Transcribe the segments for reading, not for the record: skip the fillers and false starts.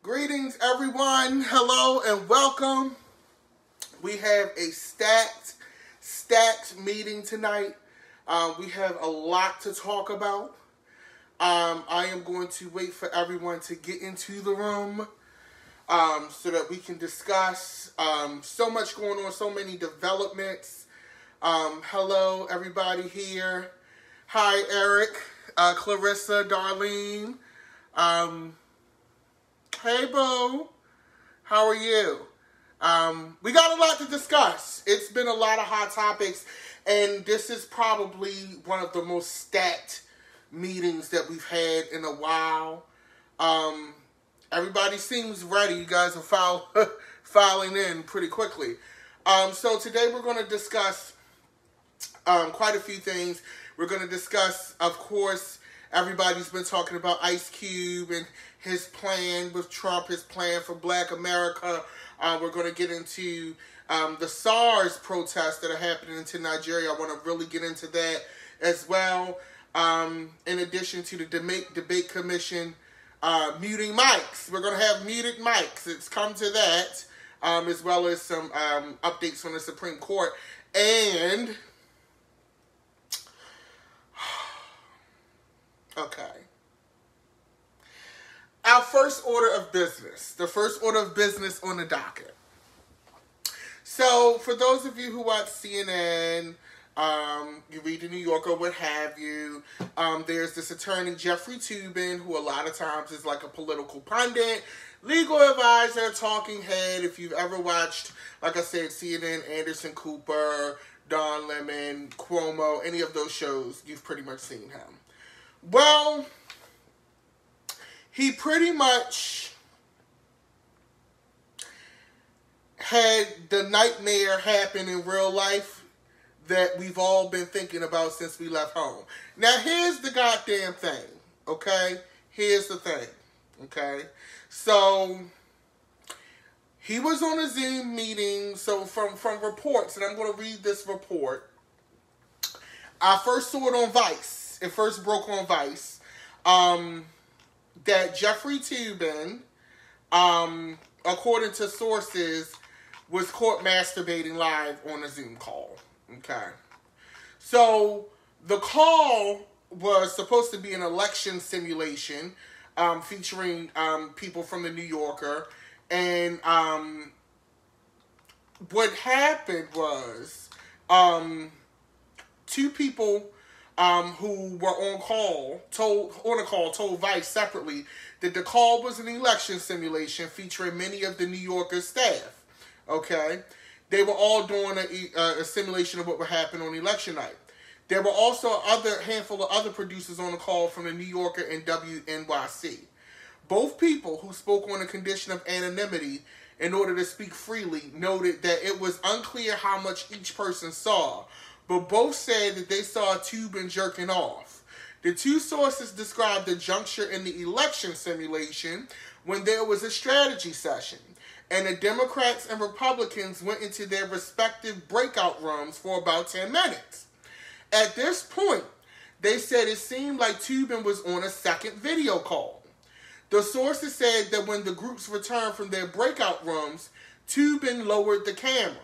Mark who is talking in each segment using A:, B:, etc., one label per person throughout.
A: Greetings, everyone. Hello and welcome. We have a stacked meeting tonight. We have a lot to talk about. I am going to wait for everyone to get into the room so that we can discuss so much going on, so many developments. Hello, everybody here. Hi, Eric, Clarissa, Darlene. Hey, Boo. How are you? We got a lot to discuss. It's been a lot of hot topics, and this is probably one of the most stacked meetings that we've had in a while. Everybody seems ready. You guys are filing in pretty quickly. So today we're going to discuss quite a few things. We're going to discuss, of course, everybody's been talking about Ice Cube and his plan with Trump, his plan for Black America. We're going to get into the SARS protests that are happening in Nigeria. I want to really get into that as well. In addition to the debate commission muting mics. We're going to have muted mics. It's come to that. As well as some updates from the Supreme Court. And okay. Our first order of business. The first order of business on the docket. So, for those of you who watch CNN, you read the New Yorker, what have you, there's this attorney, Jeffrey Toobin, who a lot of times is like a political pundit, legal advisor, talking head. If you've ever watched, like I said, CNN, Anderson Cooper, Don Lemon, Cuomo, any of those shows, you've pretty much seen him. Well, he pretty much had the nightmare happen in real life that we've all been thinking about since we left home. Now, here's the goddamn thing, okay? Here's the thing, okay? So, he was on a Zoom meeting, so from reports, and I'm going to read this report. I first saw it on Vice. It first broke on Vice. That Jeffrey Toobin, according to sources, was caught masturbating live on a Zoom call. Okay. So, the call was supposed to be an election simulation featuring people from the New Yorker. And what happened was two people who were on call told Vice separately that the call was an election simulation featuring many of the New Yorker staff. Okay, they were all doing a simulation of what would happen on election night. There were also a handful of other producers on the call from the New Yorker and WNYC. Both people who spoke on a condition of anonymity in order to speak freely noted that it was unclear how much each person saw, but both said that they saw Toobin jerking off. The two sources described the juncture in the election simulation when there was a strategy session, and the Democrats and Republicans went into their respective breakout rooms for about 10 minutes. At this point, they said it seemed like Toobin was on a second video call. The sources said that when the groups returned from their breakout rooms, Toobin lowered the camera.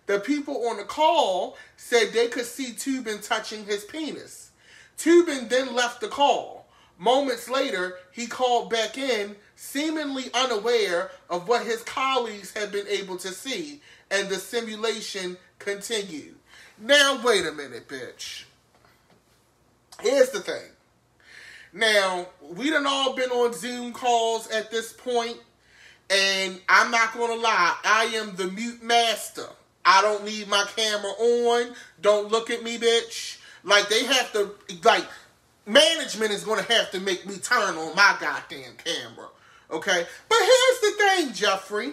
A: The people on the call said they could see Toobin touching his penis. Toobin then left the call. Moments later, he called back in, seemingly unaware of what his colleagues had been able to see, and the simulation continued. Now, wait a minute, bitch. Here's the thing. Now, we done all been on Zoom calls at this point, and I'm not going to lie, I am the mute master. I don't need my camera on. Don't look at me, bitch. Like, they have to, like, management is going to have to make me turn on my goddamn camera. Okay? But here's the thing, Jeffrey.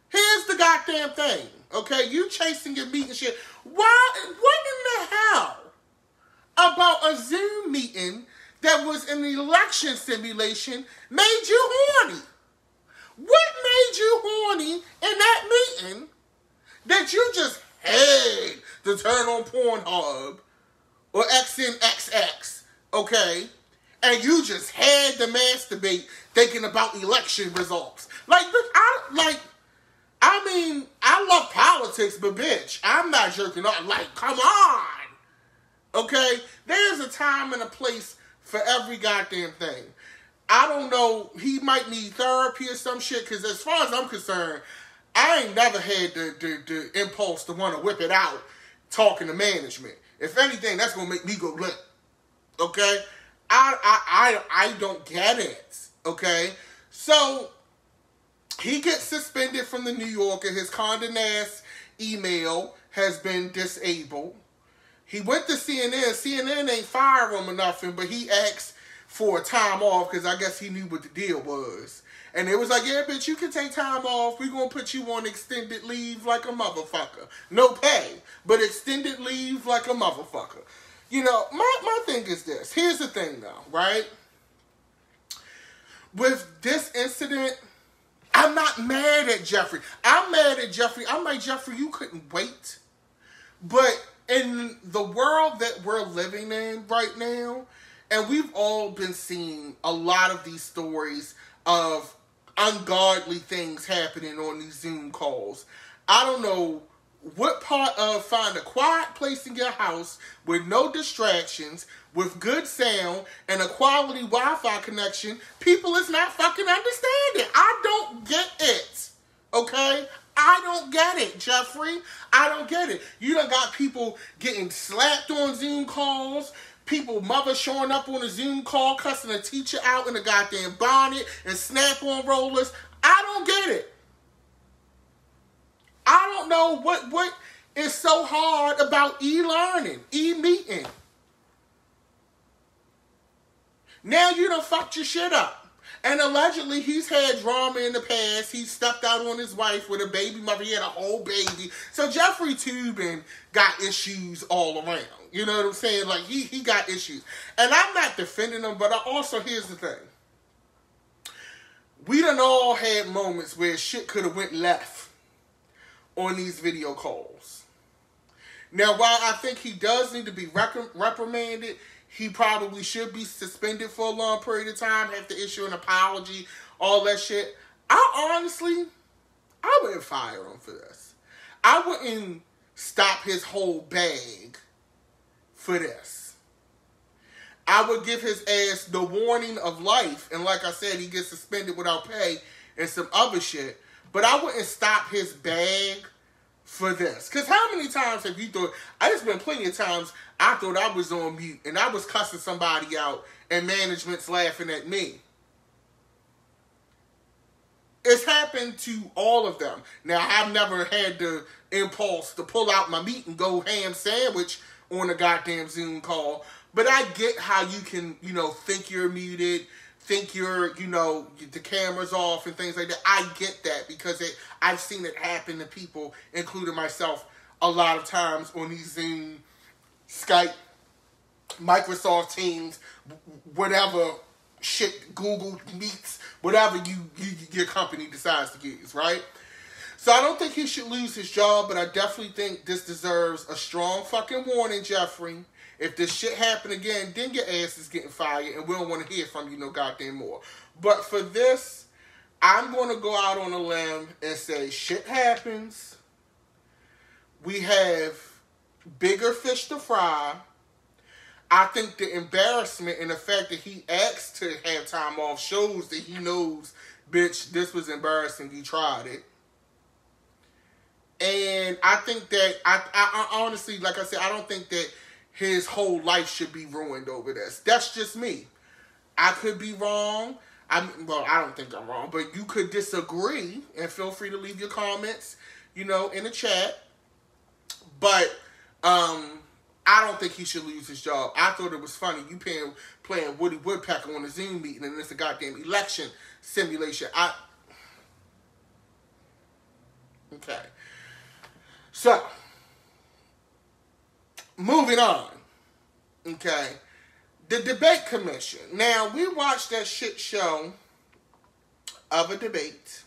A: Here's the goddamn thing. Okay? You chasing your meeting shit. What in the hell about a Zoom meeting that was an election simulation made you horny? What made you horny in that meeting that you just had to turn on Pornhub or XNXX, okay, and you just had to masturbate thinking about election results. I love politics, but bitch, I'm not jerking off. Like, come on. Okay? There's a time and a place for every goddamn thing. I don't know, he might need therapy or some shit, because as far as I'm concerned, I ain't never had the impulse to want to whip it out talking to management. If anything, that's going to make me go limp. Okay? I don't get it. Okay? So, he gets suspended from the New Yorker. His Condé Nast email has been disabled. He went to CNN. CNN ain't fire him or nothing, but he asked for a time off because I guess he knew what the deal was. And it was like, yeah, bitch, you can take time off. We're going to put you on extended leave like a motherfucker. No pay, but extended leave like a motherfucker. You know, my thing is this. Here's the thing, though, right? With this incident, I'm not mad at Jeffrey. I'm mad at Jeffrey. I'm like, Jeffrey, you couldn't wait. But in the world that we're living in right now, and we've all been seeing a lot of these stories of ungodly things happening on these Zoom calls. I don't know what part of find a quiet place in your house with no distractions, with good sound, and a quality Wi-Fi connection, people is not fucking understanding. I don't get it. Okay? I don't get it, Jeffrey. I don't get it. You done got people getting slapped on Zoom calls, people, mother showing up on a Zoom call, cussing a teacher out in a goddamn bonnet and snap-on rollers. I don't get it. I don't know what is so hard about e-learning, e-meeting. Now you done fucked your shit up. And allegedly, he's had drama in the past. He stepped out on his wife with a baby mother. He had a whole baby. So Jeffrey Toobin got issues all around. You know what I'm saying? Like, he got issues. And I'm not defending him, but here's the thing. We done all had moments where shit could have went left on these video calls. Now, while I think he does need to be reprimanded, he probably should be suspended for a long period of time, have to issue an apology, all that shit. I wouldn't fire him for this. I wouldn't stop his whole bag for this. I would give his ass the warning of life, and like I said, he gets suspended without pay and some other shit, but I wouldn't stop his bag for this. Because how many times have you thought, there's been plenty of times I thought I was on mute and I was cussing somebody out and management's laughing at me. It's happened to all of them. Now, I've never had the impulse to pull out my meat and go ham sandwich on a goddamn Zoom call, but I get how you can, think you're muted, think you're, the camera's off and things like that. I get that because I've seen it happen to people, including myself, a lot of times on these Zoom, Skype, Microsoft Teams, whatever shit, Google Meets, whatever your company decides to use, right? So I don't think he should lose his job, but I definitely think this deserves a strong fucking warning, Jeffrey. If this shit happen again, then your ass is getting fired, and we don't want to hear from you no goddamn more. But for this, I'm going to go out on a limb and say shit happens. We have bigger fish to fry. I think the embarrassment and the fact that he asked to have time off shows that he knows, bitch, this was embarrassing. You tried it. And I think that, I honestly, like I said, I don't think that his whole life should be ruined over this. That's just me. I could be wrong. I don't think I'm wrong, but you could disagree, and feel free to leave your comments, in the chat. But I don't think he should lose his job. I thought it was funny. You playing Woody Woodpecker on a Zoom meeting, and it's a goddamn election simulation. Okay. So, moving on. Okay. The debate commission. Now, we watched that shit show of a debate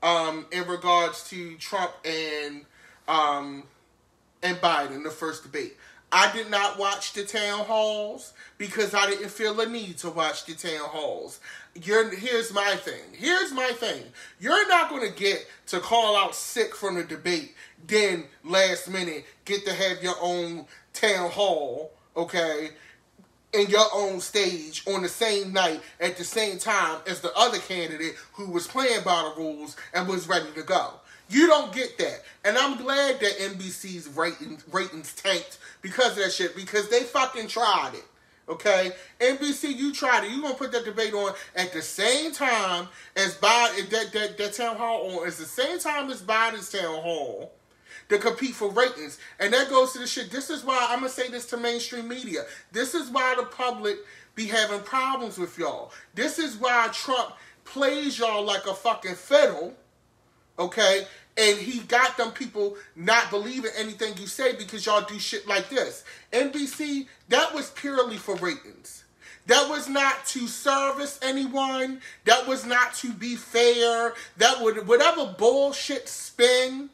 A: in regards to Trump and Biden, the first debate. I did not watch the town halls because I didn't feel a need to watch the town halls. Here's my thing. You're not going to get to call out sick from the debate, then last minute get to have your own town hall, okay, in your own stage on the same night at the same time as the other candidate who was playing by the rules and was ready to go. You don't get that. And I'm glad that NBC's ratings tanked because of that shit, because they fucking tried it. Okay? NBC, you tried it. You're going to put that debate on at the same time as that town hall on, at the same time as Biden's town hall to compete for ratings. And that goes to the shit. This is why I'm going to say this to mainstream media. This is why the public be having problems with y'all. This is why Trump plays y'all like a fucking fiddle. Okay? And he got them people not believing anything you say because y'all do shit like this. NBC, that was purely for ratings. That was not to service anyone. That was not to be fair. Whatever bullshit spin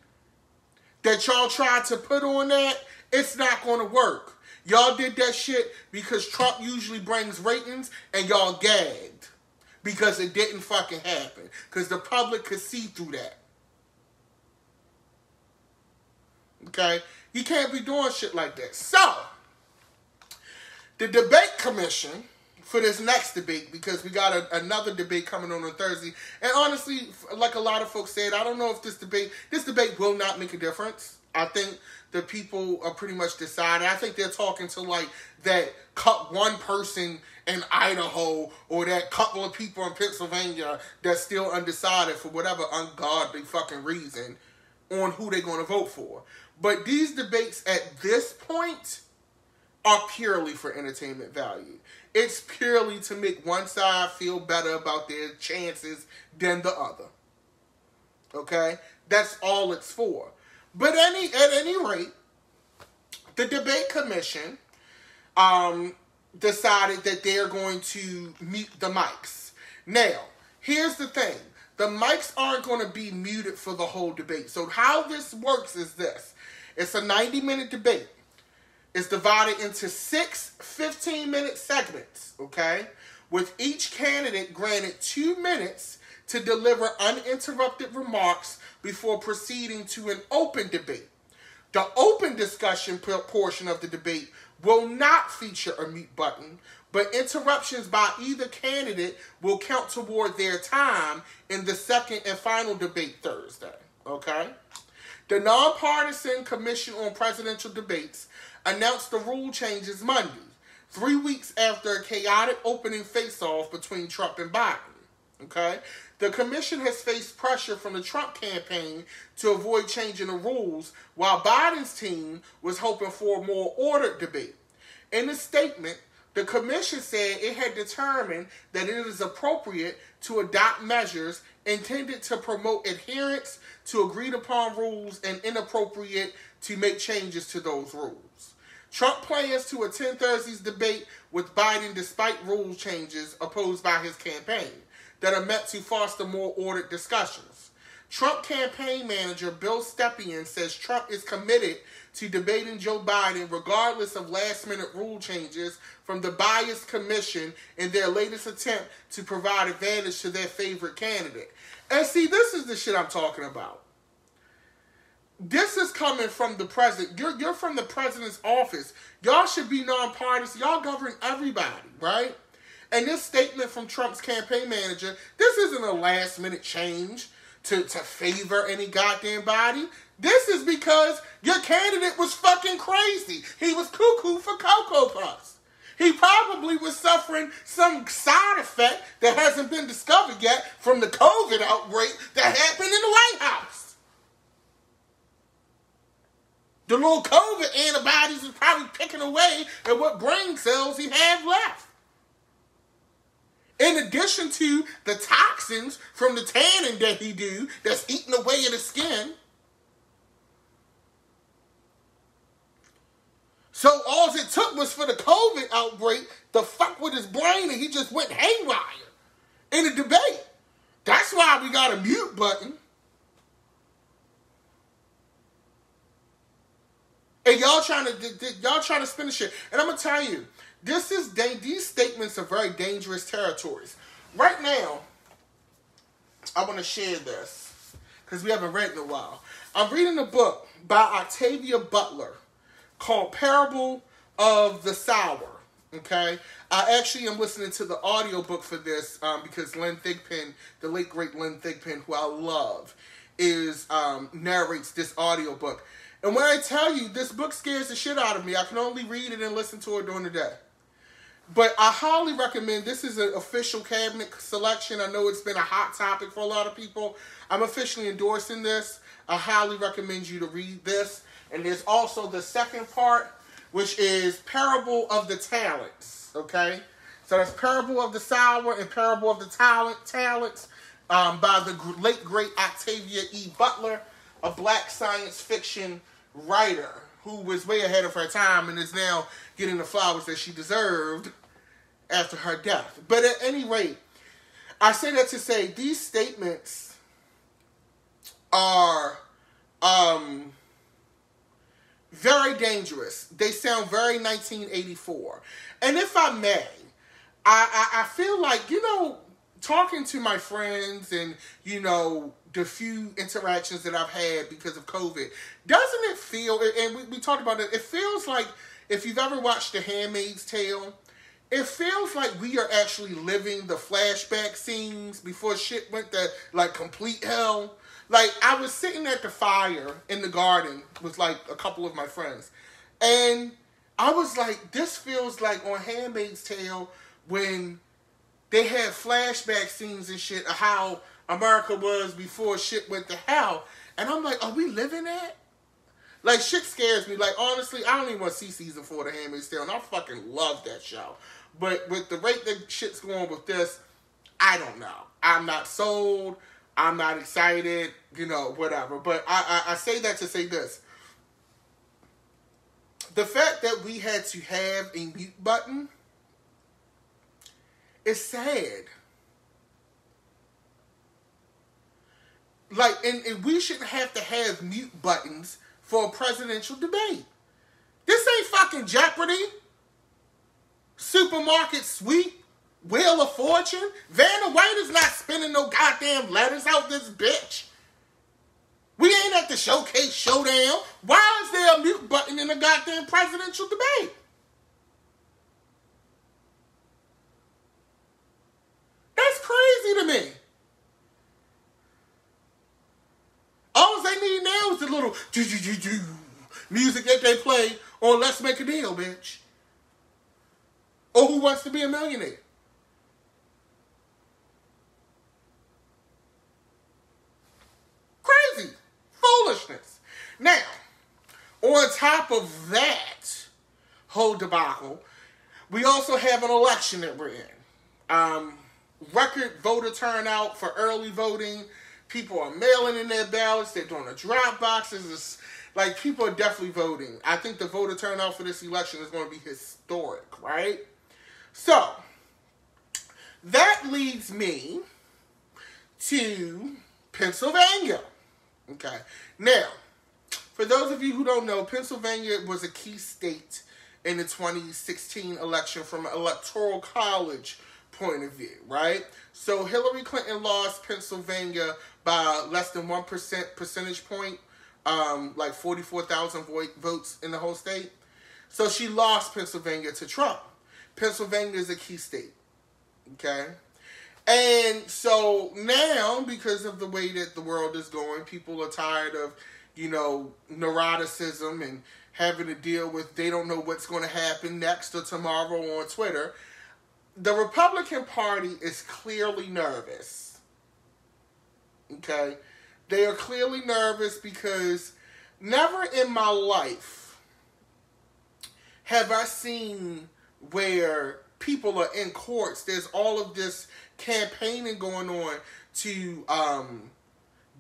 A: that y'all tried to put on that, it's not going to work. Y'all did that shit because Trump usually brings ratings and y'all gagged because it didn't fucking happen. Because the public could see through that. Okay? You can't be doing shit like that. So, the debate commission for this next debate, because we got another debate coming on Thursday, and honestly, like a lot of folks said, I don't know if this debate will not make a difference. I think the people are pretty much decided. I think they're talking to like that one person in Idaho or that couple of people in Pennsylvania that's still undecided for whatever ungodly fucking reason on who they're going to vote for. But these debates at this point are purely for entertainment value. It's purely to make one side feel better about their chances than the other. Okay? That's all it's for. But at any rate, the debate commission decided that they're going to mute the mics. Now, here's the thing. The mics aren't going to be muted for the whole debate. So how this works is this. It's a 90-minute debate. It's divided into 6 15-minute segments, okay? With each candidate granted 2 minutes to deliver uninterrupted remarks before proceeding to an open debate. The open discussion portion of the debate will not feature a mute button, but interruptions by either candidate will count toward their time in the second and final debate Thursday, okay? The Nonpartisan Commission on Presidential Debates announced the rule changes Monday, 3 weeks after a chaotic opening face-off between Trump and Biden. Okay? The commission has faced pressure from the Trump campaign to avoid changing the rules, while Biden's team was hoping for a more ordered debate. In a statement, the commission said it had determined that it is appropriate to adopt measures intended to promote adherence to agreed-upon rules and inappropriate to make changes to those rules. Trump plans to attend Thursday's debate with Biden despite rule changes opposed by his campaign that are meant to foster more ordered discussions. Trump campaign manager Bill Stepien says Trump is committed to debating Joe Biden regardless of last-minute rule changes from the biased commission in their latest attempt to provide advantage to their favorite candidate. And see, this is the shit I'm talking about. This is coming from the president. You're from the president's office. Y'all should be nonpartisan. Y'all govern everybody, right? And this statement from Trump's campaign manager, this isn't a last-minute change to favor any goddamn body. This is because your candidate was fucking crazy. He was cuckoo for Cocoa Puffs. He probably was suffering some side effect that hasn't been discovered yet from the COVID outbreak that happened in the White House. The little COVID antibodies is probably picking away at what brain cells he had left. In addition to the toxins from the tanning that he do that's eating away at his skin. So all it took was for the COVID outbreak to fuck with his brain and he just went haywire in a debate. That's why we got a mute button. And y'all trying to spin the shit. And I'm gonna tell you, these statements are very dangerous territories. Right now, I want to share this because we haven't read in a while. I'm reading a book by Octavia Butler called Parable of the Sower. Okay, I actually am listening to the audiobook for this because Lynn Thigpen, the late great Lynn Thigpen, who I love, narrates this audiobook. And when I tell you, this book scares the shit out of me. I can only read it and listen to it during the day. But I highly recommend, this is an official cabinet selection. I know it's been a hot topic for a lot of people. I'm officially endorsing this. I highly recommend you to read this. And there's also the second part, which is Parable of the Talents. Okay? So that's Parable of the Sower and Parable of the Talents by the late, great Octavia E. Butler, a black science fiction writer who was way ahead of her time and is now getting the flowers that she deserved after her death. But at any rate, I say that to say these statements are very dangerous. They sound very 1984. And if I may, I feel like, talking to my friends and, the few interactions that I've had because of COVID, doesn't it feel, and we talked about it, it feels like, if you've ever watched The Handmaid's Tale, it feels like we are actually living the flashback scenes before shit went to, complete hell. Like, I was sitting at the fire in the garden with, a couple of my friends, and I was like, this feels like on Handmaid's Tale when they had flashback scenes and shit of how America was before shit went to hell. And I'm like, are we living that? Like, shit scares me. Like, honestly, I don't even want to see season 4 of The Handmaid's Tale, and I fucking love that show. But with the rate that shit's going with this, I don't know. I'm not sold. I'm not excited. Whatever. But I say that to say this. The fact that we had to have a mute button is sad. And we shouldn't have to have mute buttons for a presidential debate. This ain't fucking Jeopardy, Supermarket Sweep, Wheel of Fortune. Vanna White is not spinning no goddamn letters out this bitch. We ain't at the Showcase Showdown. Why is there a mute button in a goddamn presidential debate? That's crazy to me. All they need now is the little music that they play on Let's Make a Deal, bitch. Or Who Wants to Be a Millionaire. Crazy. Foolishness. Now, on top of that whole debacle, we also have an election that we're in. Record voter turnout for early voting. People are mailing in their ballots. They're doing the drop boxes. It's like, people are definitely voting. I think the voter turnout for this election is going to be historic, right? So, that leads me to Pennsylvania. Okay. Now, for those of you who don't know, Pennsylvania was a key state in the 2016 election from an electoral college point of view, right? So Hillary Clinton lost Pennsylvania by less than 1% percentage point, like 44,000 votes in the whole state. So she lost Pennsylvania to Trump. Pennsylvania is a key state, okay? And so now, because of the way that the world is going, people are tired of, neuroticism and having to deal with, they don't know what's going to happen next or tomorrow on Twitter. The Republican Party is clearly nervous, okay? They are clearly nervous because never in my life have I seen where people are in courts. There's all of this campaigning going on to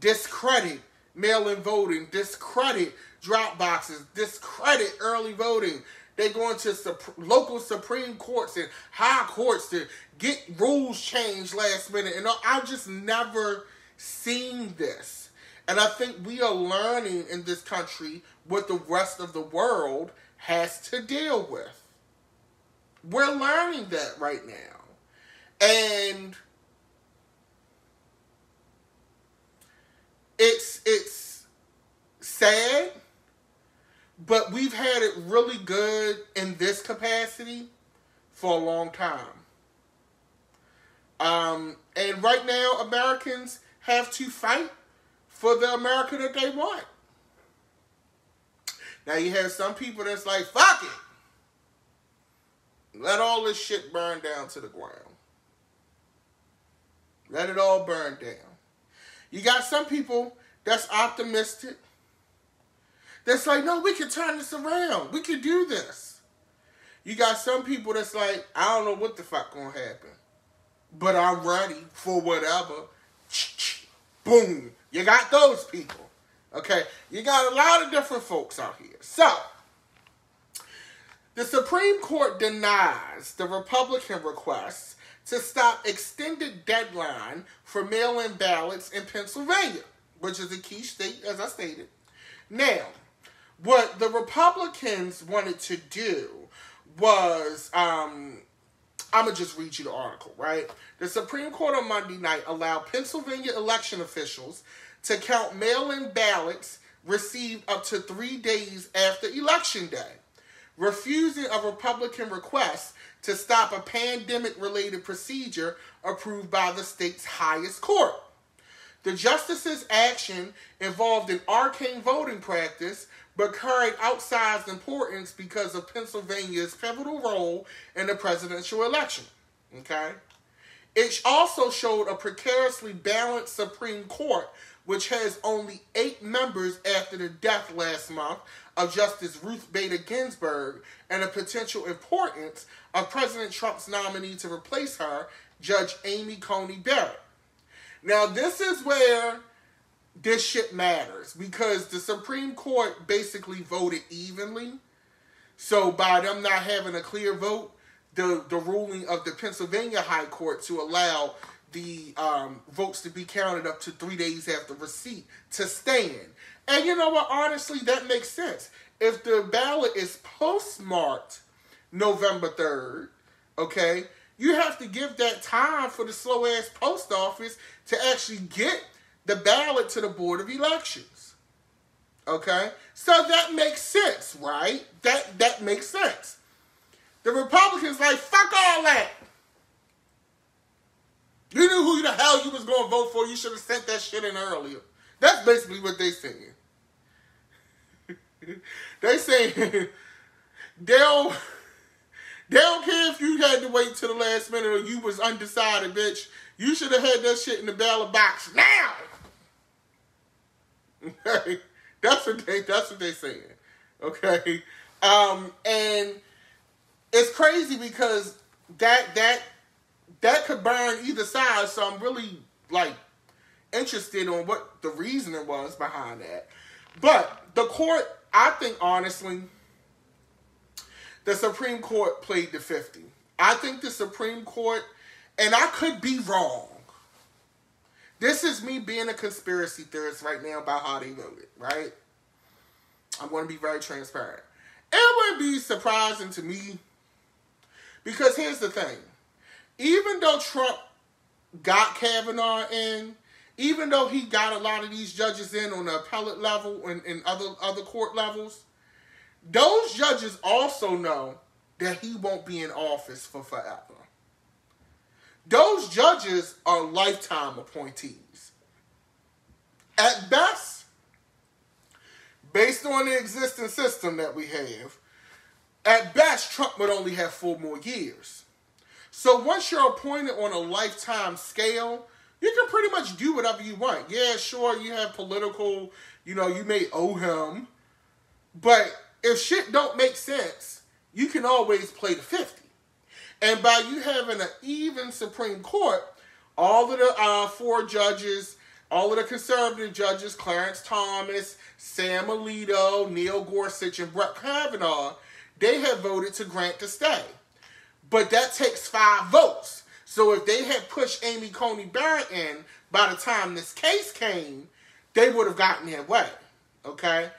A: discredit mail-in voting, discredit drop boxes, discredit early voting. They're going to local Supreme Courts and high courts to get rules changed last minute. And I've just never seen this. And I think we are learning in this country what the rest of the world has to deal with. We're learning that right now. And it's sad, but we've had it really good in this capacity for a long time. And right now, Americans have to fight for the America that they want. Now, you have some people that's like, fuck it. Let all this shit burn down to the ground. Let it all burn down. You got some people that's optimistic. That's like, no, we can turn this around. We can do this. You got some people that's like, I don't know what the fuck gonna happen, but I'm ready for whatever. Boom. You got those people. Okay? You got a lot of different folks out here. So, the Supreme Court denies the Republican request to stop extended deadline for mail-in ballots in Pennsylvania, which is a key state, as I stated. Now, what the Republicans wanted to do was, I'm going to just read you the article, right? The Supreme Court on Monday night allowed Pennsylvania election officials to count mail-in ballots received up to 3 days after Election Day, refusing a Republican request to stop a pandemic-related procedure approved by the state's highest court. The justices' action involved an arcane voting practice, but carried outsized importance because of Pennsylvania's pivotal role in the presidential election. Okay? It also showed a precariously balanced Supreme Court, which has only 8 members after the death last month of Justice Ruth Bader Ginsburg, and the potential importance of President Trump's nominee to replace her, Judge Amy Coney Barrett. Now, this is where this shit matters, because the Supreme Court basically voted evenly. So by them not having a clear vote, the ruling of the Pennsylvania High Court to allow the votes to be counted up to 3 days after receipt to stand. And you know what? Honestly, that makes sense. If the ballot is postmarked November 3rd, okay, you have to give that time for the slow-ass post office to actually get the ballot to the Board of Elections. Okay? So that makes sense, right? That makes sense. The Republicans like, fuck all that. You knew who the hell you was going to vote for. You should have sent that shit in earlier. That's basically what they saying. They saying they don't care if you had to wait till the last minute or you was undecided, bitch. You should have had that shit in the ballot box now. Okay, that's what they saying. Okay, and it's crazy because that could burn either side. So I'm really like interested on what the reasoning was behind that. But the court, I think honestly, the Supreme Court played the 50. I think the Supreme Court, and I could be wrong. This is me being a conspiracy theorist right now about how they voted, right? I'm going to be very transparent. It wouldn't be surprising to me, because here's the thing. Even though Trump got Kavanaugh in, even though he got a lot of these judges in on the appellate level and other court levels, those judges also know that he won't be in office for forever. Those judges are lifetime appointees. At best, based on the existing system that we have, at best, Trump would only have 4 more years. So once you're appointed on a lifetime scale, you can pretty much do whatever you want. Yeah, sure, you have political, you may owe him. But if shit don't make sense, you can always play the 50. And by you having an even Supreme Court, all of the 4 judges, all of the conservative judges, Clarence Thomas, Sam Alito, Neil Gorsuch, and Brett Kavanaugh, they have voted to grant the stay. But that takes 5 votes. So if they had pushed Amy Coney Barrett in by the time this case came, they would have gotten their way. Okay?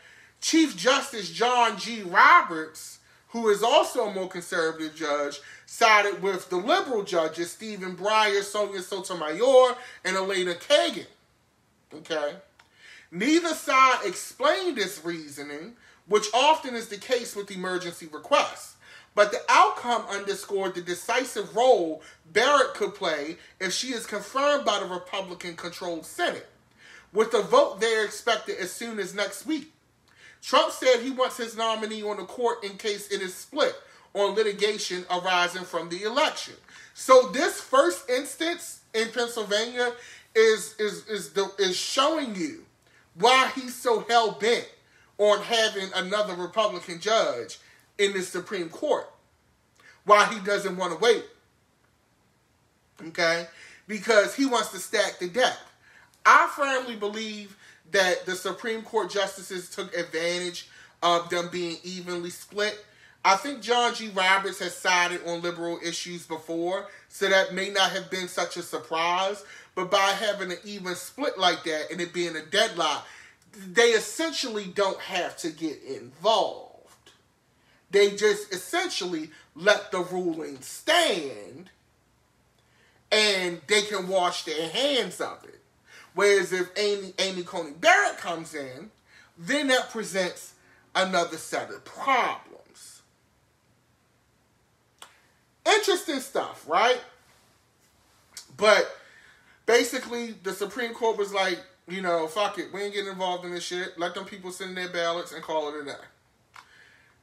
A: Chief Justice John G. Roberts, who is also a more conservative judge, sided with the liberal judges Stephen Breyer, Sonia Sotomayor, and Elena Kagan. Okay? Neither side explained this reasoning, which often is the case with emergency requests. But the outcome underscored the decisive role Barrett could play if she is confirmed by the Republican-controlled Senate, with the vote there expected as soon as next week. Trump said he wants his nominee on the court in case it is split on litigation arising from the election. So this first instance in Pennsylvania is showing you why he's so hell-bent on having another Republican judge in the Supreme Court. Why he doesn't want to wait. Okay? Because he wants to stack the deck. I firmly believe that the Supreme Court justices took advantage of them being evenly split. I think John G. Roberts has sided on liberal issues before, so that may not have been such a surprise. But by having an even split like that and it being a deadlock, they essentially don't have to get involved. They just essentially let the ruling stand and they can wash their hands of it. Whereas if Amy Coney Barrett comes in, then that presents another set of problems. Interesting stuff, right? But basically, the Supreme Court was like, you know, fuck it. We ain't getting involved in this shit. Let them people send their ballots and call it a day.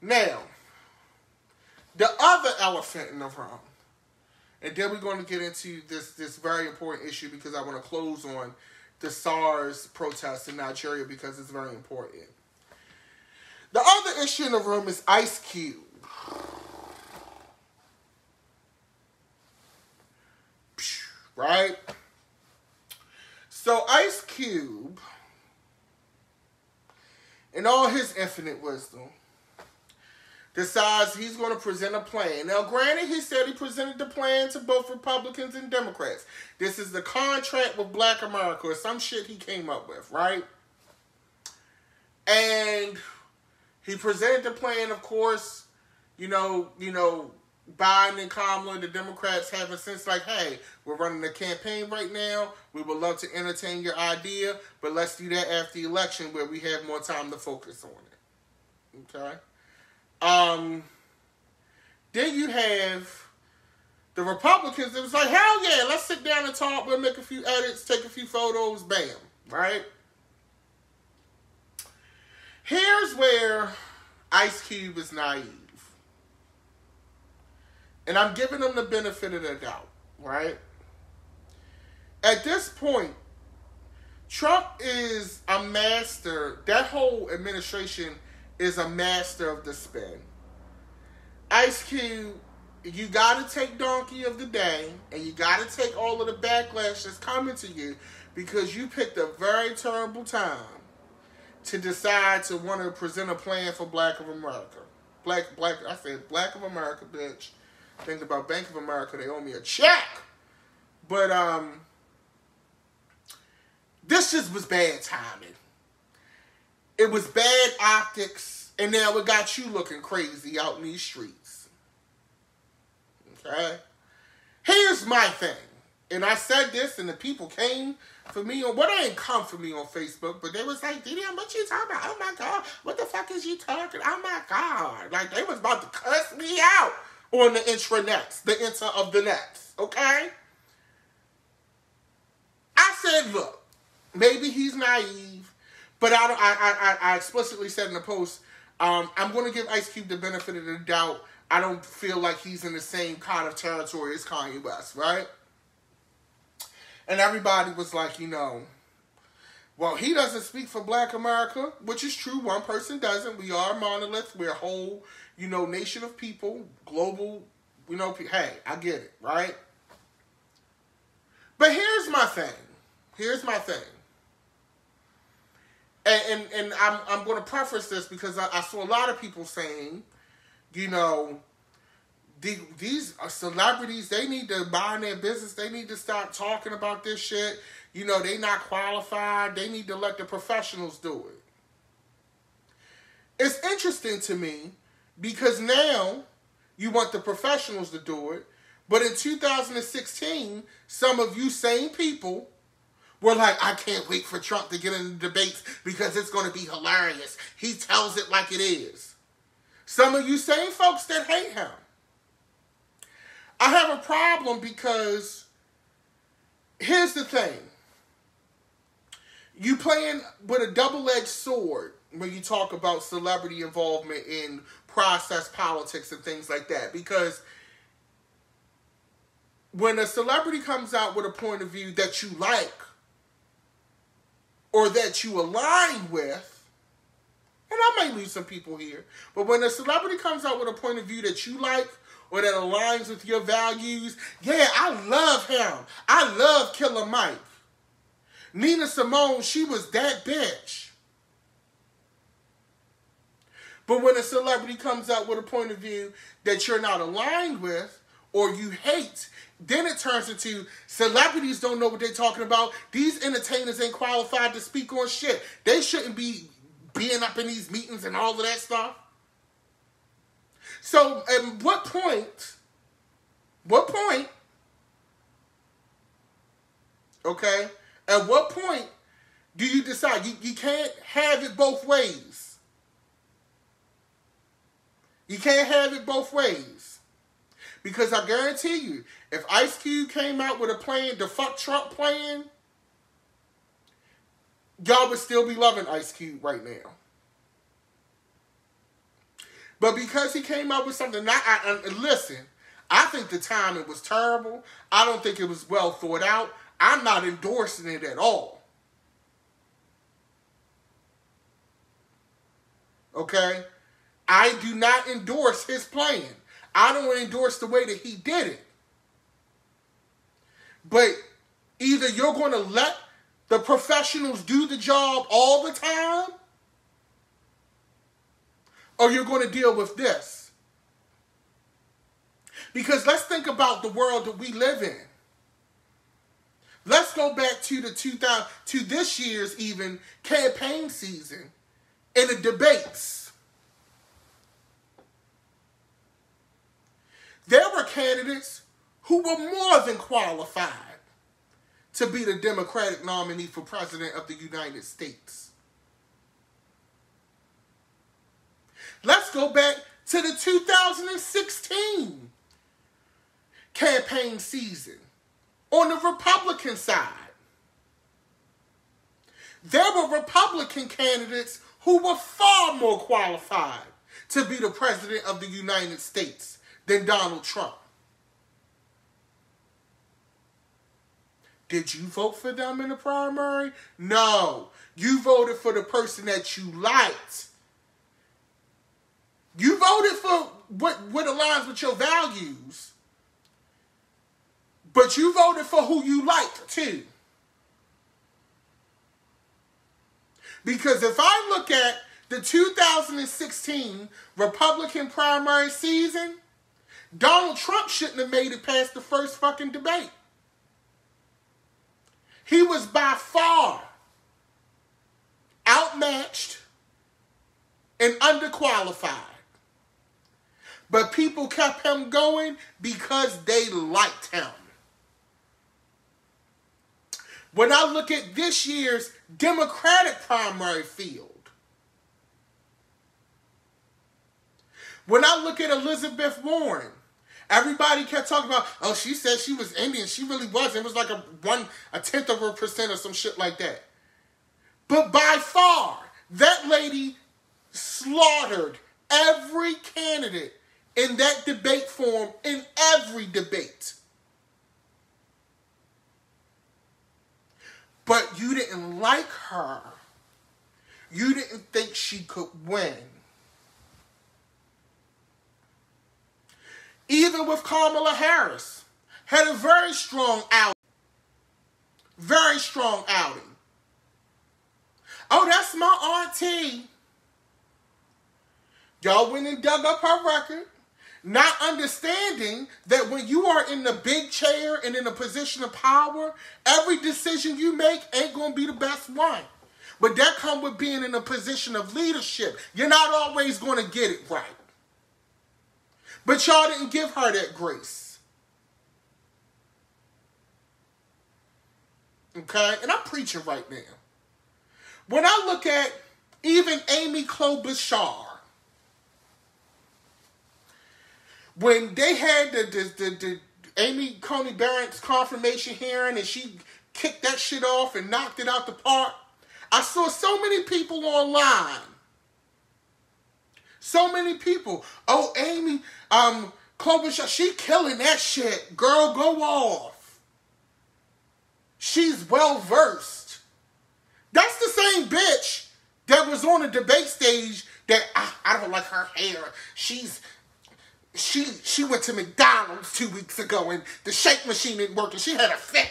A: Now, the other elephant in the room, and then we're going to get into this very important issue because I want to close on the SARS protests in Nigeria because it's very important. The other issue in the room is Ice Cube. Right? So Ice Cube, in all his infinite wisdom, decides he's going to present a plan. Now, granted, he said he presented the plan to both Republicans and Democrats. This is the contract with Black America or some shit he came up with, right? And he presented the plan, of course, you know, Biden and Kamala, the Democrats have a sense like, hey, we're running a campaign right now. We would love to entertain your idea, but let's do that after the election where we have more time to focus on it. Okay? Then you have the Republicans that was like, hell yeah, let's sit down and talk. We'll make a few edits, take a few photos, bam, right? Here's where Ice Cube is naive. And I'm giving them the benefit of the doubt, right? At this point, Trump is a master. That whole administration is a master of the spin. Ice Cube, you got to take donkey of the day, and you got to take all of the backlash that's coming to you because you picked a very terrible time to decide to want to present a plan for Black of America. I said Black of America, bitch. Think about Bank of America, they owe me a check. But this just was bad timing. It was bad optics, and now it got you looking crazy out in these streets. Okay? Here's my thing. And I said this, and the people came for me on, well, they didn't come for me on Facebook, but they was like, Didion, what you talking about? Oh my God, what the fuck is you talking? Oh my God. Like, they was about to cuss me out on the intranets, the inter of the nets, okay? I said, look, maybe he's naive, but I explicitly said in the post, I'm going to give Ice Cube the benefit of the doubt. I don't feel like he's in the same kind of territory as Kanye West, right? And everybody was like, you know, well, he doesn't speak for Black America, which is true. One person doesn't. We are a monolith. We're a whole, you know, nation of people, global, you know, hey, I get it, right? But here's my thing. And I'm going to preface this because I saw a lot of people saying, you know, these celebrities, they need to mind their business. They need to stop talking about this shit. You know, they not qualified. They need to let the professionals do it. It's interesting to me because now you want the professionals to do it, but in 2016, some of you same people were like, I can't wait for Trump to get in the debates because it's going to be hilarious. He tells it like it is. Some of you same folks that hate him. I have a problem because here's the thing. You playing with a double-edged sword when you talk about celebrity involvement in process politics and things like that. Because when a celebrity comes out with a point of view that you like or that you align with, and I might lose some people here, but when a celebrity comes out with a point of view that you like or that aligns with your values, yeah, I love him. I love Killer Mike. Nina Simone, she was that bitch. But when a celebrity comes out with a point of view that you're not aligned with or you hate, then it turns into celebrities don't know what they're talking about. These entertainers ain't qualified to speak on shit. They shouldn't be being up in these meetings and all of that stuff. So at what point, okay, at what point do you decide you can't have it both ways? You can't have it both ways. Because I guarantee you, if Ice Cube came out with a plan, the fuck Trump plan, y'all would still be loving Ice Cube right now. But because he came out with something, listen, I think the timing was terrible. I don't think it was well thought out. I'm not endorsing it at all. Okay? I do not endorse his plan. I don't endorse the way that he did it. But either you're going to let the professionals do the job all the time, or you're going to deal with this. Because let's think about the world that we live in. Let's go back to this year's even campaign season and the debates. There were candidates who were more than qualified to be the Democratic nominee for President of the United States. Let's go back to the 2016 campaign season on the Republican side. There were Republican candidates who were far more qualified to be the President of the United States than Donald Trump. Did you vote for them in the primary? No. You voted for the person that you liked. You voted for what aligns with your values. But you voted for who you liked too. Because if I look at the 2016 Republican primary season, Donald Trump shouldn't have made it past the first fucking debate. He was by far outmatched and underqualified. But people kept him going because they liked him. When I look at this year's Democratic primary field, when I look at Elizabeth Warren, everybody kept talking about, oh, she said she was Indian. She really wasn't. It was like a tenth of a percent or some shit like that. But by far, that lady slaughtered every candidate in that debate forum in every debate. But you didn't like her. You didn't think she could win. Even with Kamala Harris, had a very strong outing. Very strong outing. Oh, that's my auntie. Y'all went and dug up her record. Not understanding that when you are in the big chair and in a position of power, every decision you make ain't going to be the best one. But that comes with being in a position of leadership. You're not always going to get it right. But y'all didn't give her that grace. Okay? And I'm preaching right now. When I look at even Amy Klobuchar, when they had the Amy Coney Barrett's confirmation hearing and she kicked that shit off and knocked it out the park, I saw so many people online. So many people. Oh, Amy Klobuchar, she killing that shit. Girl, go off. She's well versed. That's the same bitch that was on the debate stage that I don't like her hair. She went to McDonald's 2 weeks ago and the shake machine didn't work and she had a fit.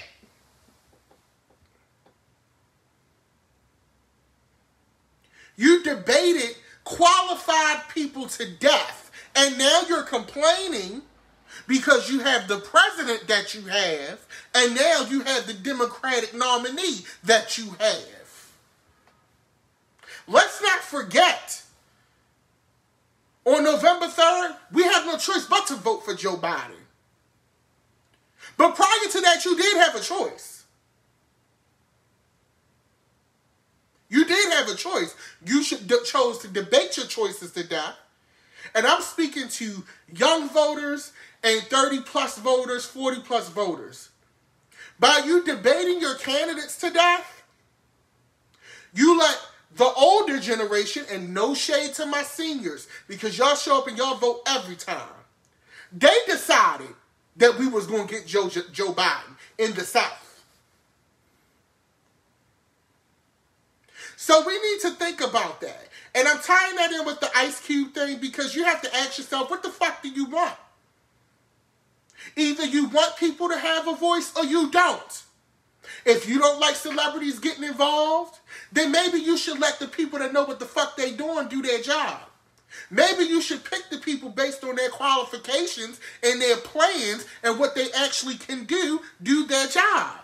A: You debated qualified people to death, and now you're complaining because you have the president that you have, and now you have the Democratic nominee that you have. Let's not forget, on November 3rd, we have no choice but to vote for Joe Biden. But prior to that, you did have a choice. You did have a choice. You chose to debate your choices to death. And I'm speaking to young voters and 30-plus voters, 40-plus voters. By you debating your candidates to death, you let the older generation, and no shade to my seniors, because y'all show up and y'all vote every time. They decided that we was going to get Joe Biden in the South. So we need to think about that. And I'm tying that in with the Ice Cube thing because you have to ask yourself, what the fuck do you want? Either you want people to have a voice or you don't. If you don't like celebrities getting involved, then maybe you should let the people that know what the fuck they doing do their job. Maybe you should pick the people based on their qualifications and their plans and what they actually can do their job.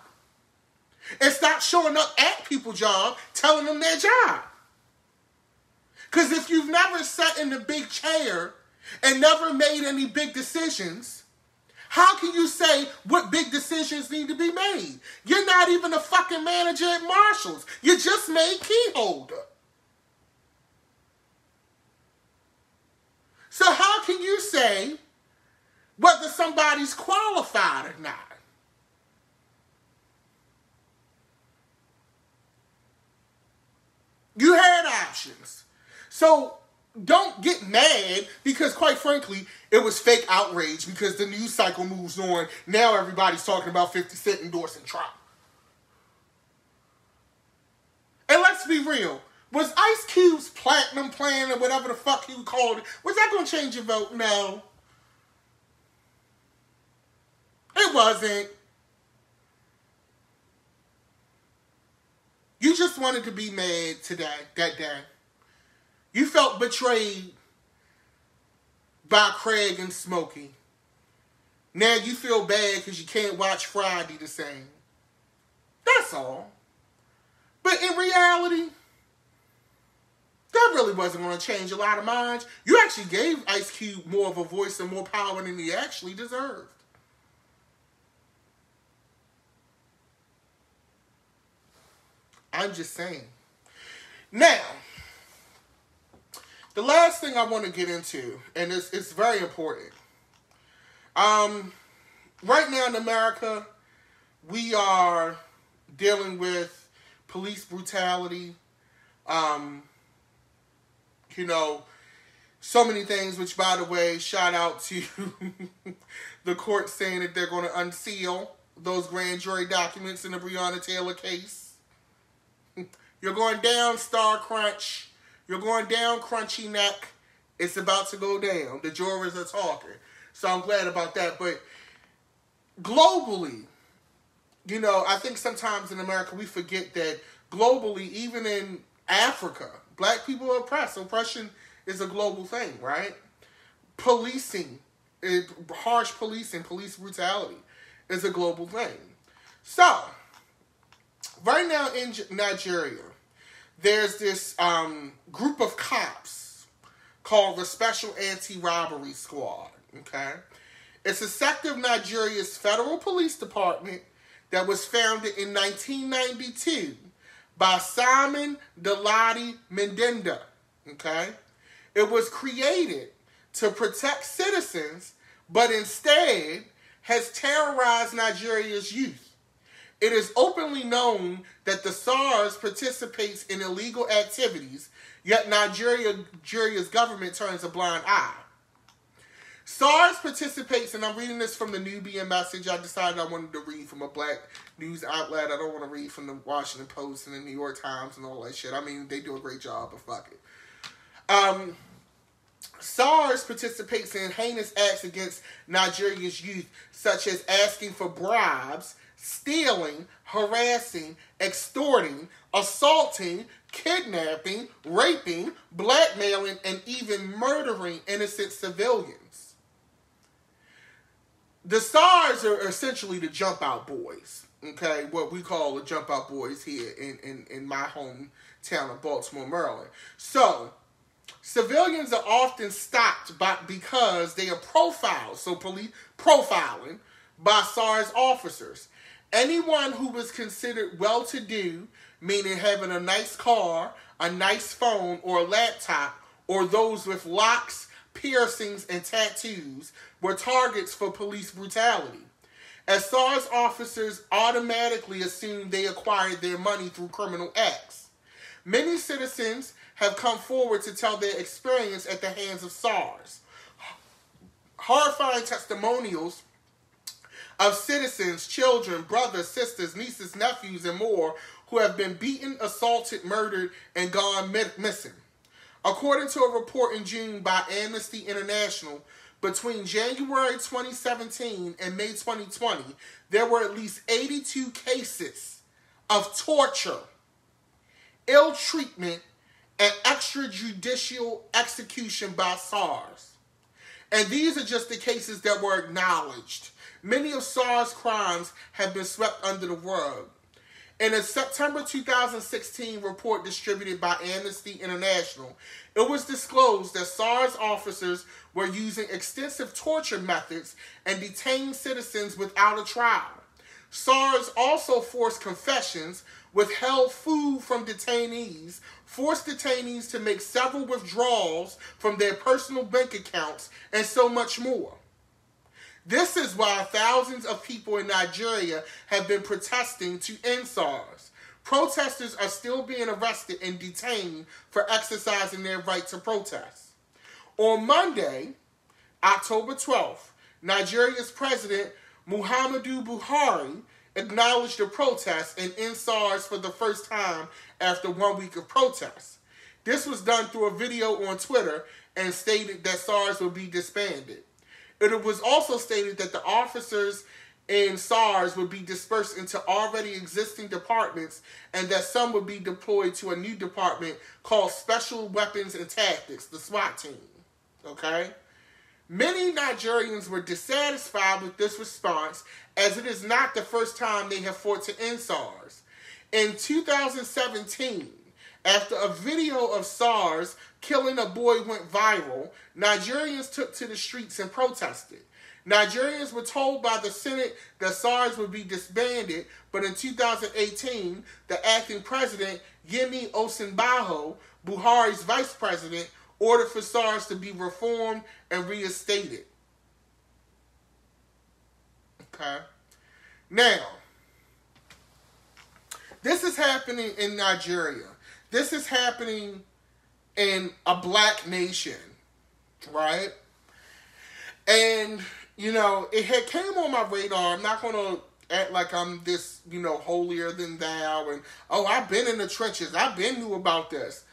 A: And stop showing up at people's job, telling them their job. Because if you've never sat in the big chair and never made any big decisions, how can you say what big decisions need to be made? You're not even a fucking manager at Marshall's. You just made key holder. So how can you say whether somebody's qualified or not? You had options. So don't get mad because, quite frankly, it was fake outrage because the news cycle moves on. Now everybody's talking about 50 Cent endorsing Trump. And let's be real. Was Ice Cube's platinum plan or whatever the fuck you called it, was that going to change your vote? No. It wasn't. You just wanted to be mad that day. You felt betrayed by Craig and Smokey. Now you feel bad because you can't watch Friday the same. That's all. But in reality, that really wasn't going to change a lot of minds. You actually gave Ice Cube more of a voice and more power than he actually deserved. I'm just saying. Now, the last thing I want to get into, and it's very important. Right now in America, we are dealing with police brutality. So many things, which, by the way, shout out to the court saying that they're going to unseal those grand jury documents in the Breonna Taylor case. You're going down, Star Crunch. You're going down, Crunchy Neck. It's about to go down. The jurors are talking. So I'm glad about that. But globally, I think sometimes in America we forget that globally, even in Africa, black people are oppressed. Oppression is a global thing, right? Policing harsh policing, police brutality is a global thing. So, right now in Nigeria, there's this group of cops called the Special Anti-Robbery Squad, okay? It's a sector of Nigeria's federal police department that was founded in 1992 by Simon Daladi Mendenda, okay? It was created to protect citizens, but instead has terrorized Nigeria's youth. It is openly known that the SARS participates in illegal activities, yet Nigeria's government turns a blind eye. SARS participates, and I'm reading this from the Nubian Message. I decided I wanted to read from a black news outlet. I don't want to read from the Washington Post and the New York Times and all that shit. I mean, they do a great job, but fuck it. SARS participates in heinous acts against Nigeria's youth, such as asking for bribes, stealing, harassing, extorting, assaulting, kidnapping, raping, blackmailing, and even murdering innocent civilians. The SARS are essentially the jump out boys, okay? What we call the jump out boys here in my hometown of Baltimore, Maryland. So, civilians are often stopped because they are profiled, so police profiling, by SARS officers. Anyone who was considered well-to-do, meaning having a nice car, a nice phone, or a laptop, or those with locks, piercings, and tattoos, were targets for police brutality, as SARS officers automatically assumed they acquired their money through criminal acts. Many citizens have come forward to tell their experience at the hands of SARS. Horrifying testimonials of citizens, children, brothers, sisters, nieces, nephews, and more who have been beaten, assaulted, murdered, and gone missing. According to a report in June by Amnesty International, between January 2017 and May 2020, there were at least 82 cases of torture, ill treatment, and extrajudicial execution by SARS. And these are just the cases that were acknowledged. Many of SARS crimes have been swept under the rug. In a September 2016 report distributed by Amnesty International, it was disclosed that SARS officers were using extensive torture methods and detaining citizens without a trial. SARS also forced confessions, withheld food from detainees, forced detainees to make several withdrawals from their personal bank accounts, and so much more. This is why thousands of people in Nigeria have been protesting to end SARS. Protesters are still being arrested and detained for exercising their right to protest. On Monday, October 12th, Nigeria's President Muhammadu Buhari acknowledged the protests and end SARS for the first time after 1 week of protests. This was done through a video on Twitter and stated that SARS will be disbanded. It was also stated that the officers in SARS would be dispersed into already existing departments and that some would be deployed to a new department called Special Weapons and Tactics, the SWAT team. Okay? Many Nigerians were dissatisfied with this response, as it is not the first time they have fought to end SARS. In 2017, after a video of SARS killing a boy went viral, Nigerians took to the streets and protested. Nigerians were told by the Senate that SARS would be disbanded, but in 2018, the acting president, Yemi Osinbajo, Buhari's vice president, ordered for SARS to be reformed and reinstated. Okay. Now, this is happening in Nigeria. This is happening in a black nation, right? And, you know, it had came on my radar. I'm not going to act like I'm this, you know, holier than thou. And, oh, I've been in the trenches. I've been knew about this.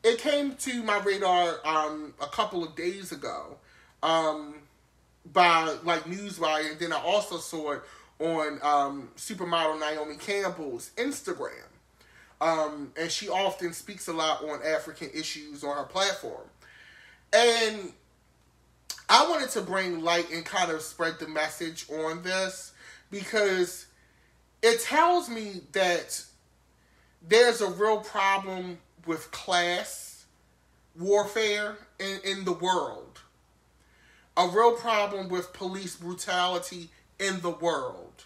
A: It came to my radar a couple of days ago by, like, Newswire. And then I also saw it on supermodel Naomi Campbell's Instagram. And she often speaks a lot on African issues on her platform. And I wanted to bring light and kind of spread the message on this because it tells me that there's a real problem with class warfare in the world. A real problem with police brutality in the world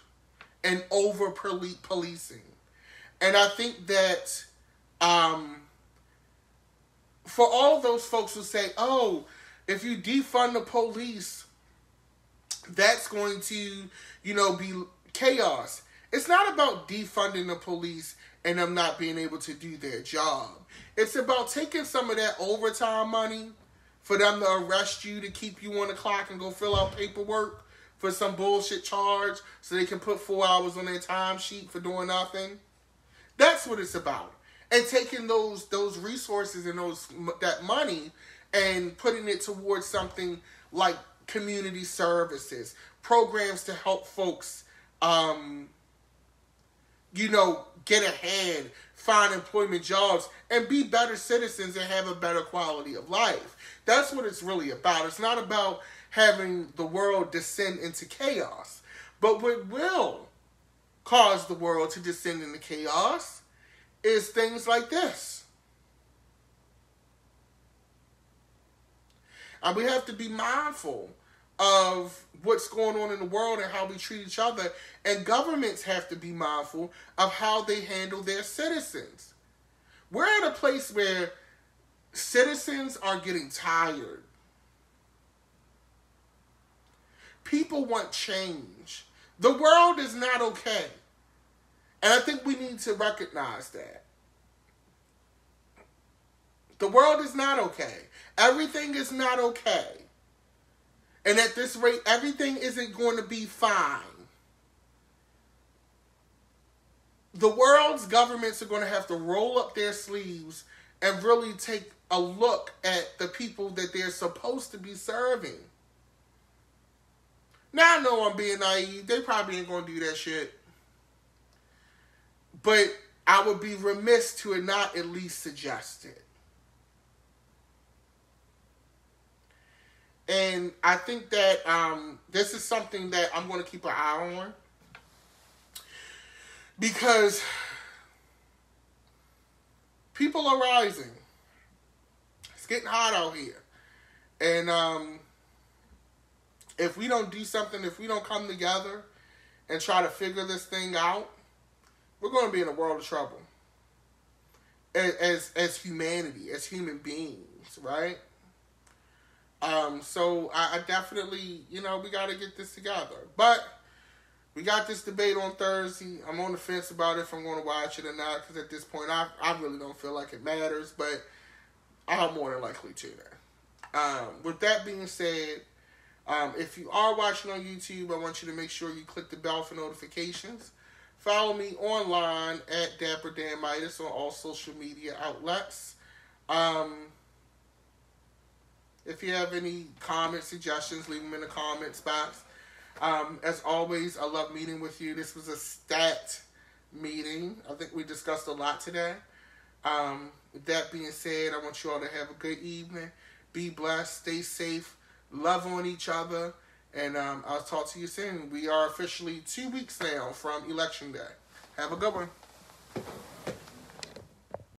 A: and over policing. And I think that for all those folks who say, oh, if you defund the police, that's going to, be chaos. It's not about defunding the police and them not being able to do their job. It's about taking some of that overtime money for them to arrest you, to keep you on the clock and go fill out paperwork for some bullshit charge so they can put 4 hours on their time sheet for doing nothing. That's what it's about. And taking those resources and that money and putting it towards something like community services, programs to help folks, get ahead, find employment jobs, and be better citizens and have a better quality of life. That's what it's really about. It's not about having the world descend into chaos. But what will cause the world to descend into chaos is things like this. And we have to be mindful of what's going on in the world and how we treat each other. And governments have to be mindful of how they handle their citizens. We're at a place where citizens are getting tired. People want change. The world is not okay. And I think we need to recognize that. The world is not okay. Everything is not okay. And at this rate, everything isn't going to be fine. The world's governments are going to have to roll up their sleeves and really take a look at the people that they're supposed to be serving. Now I know I'm being naive. They probably ain't going to do that shit. But I would be remiss to not at least suggest it. And I think that this is something that I'm going to keep an eye on. Because people are rising. It's getting hot out here. And if we don't do something, if we don't come together and try to figure this thing out, we're going to be in a world of trouble. As humanity, as human beings, right? So I definitely, we got to get this together. But we got this debate on Thursday. I'm on the fence about if I'm going to watch it or not, because at this point, I really don't feel like it matters, but I'm more than likely to now. With that being said, if you are watching on YouTube, I want you to make sure you click the bell for notifications. Follow me online at Dapper Dan Midas on all social media outlets. If you have any comments, suggestions, leave them in the comments box. As always, I love meeting with you. This was a stat meeting. I think we discussed a lot today. With that being said, I want you all to have a good evening. Be blessed. Stay safe. Love on each other. And I'll talk to you soon. We are officially 2 weeks now from Election Day. Have a good one.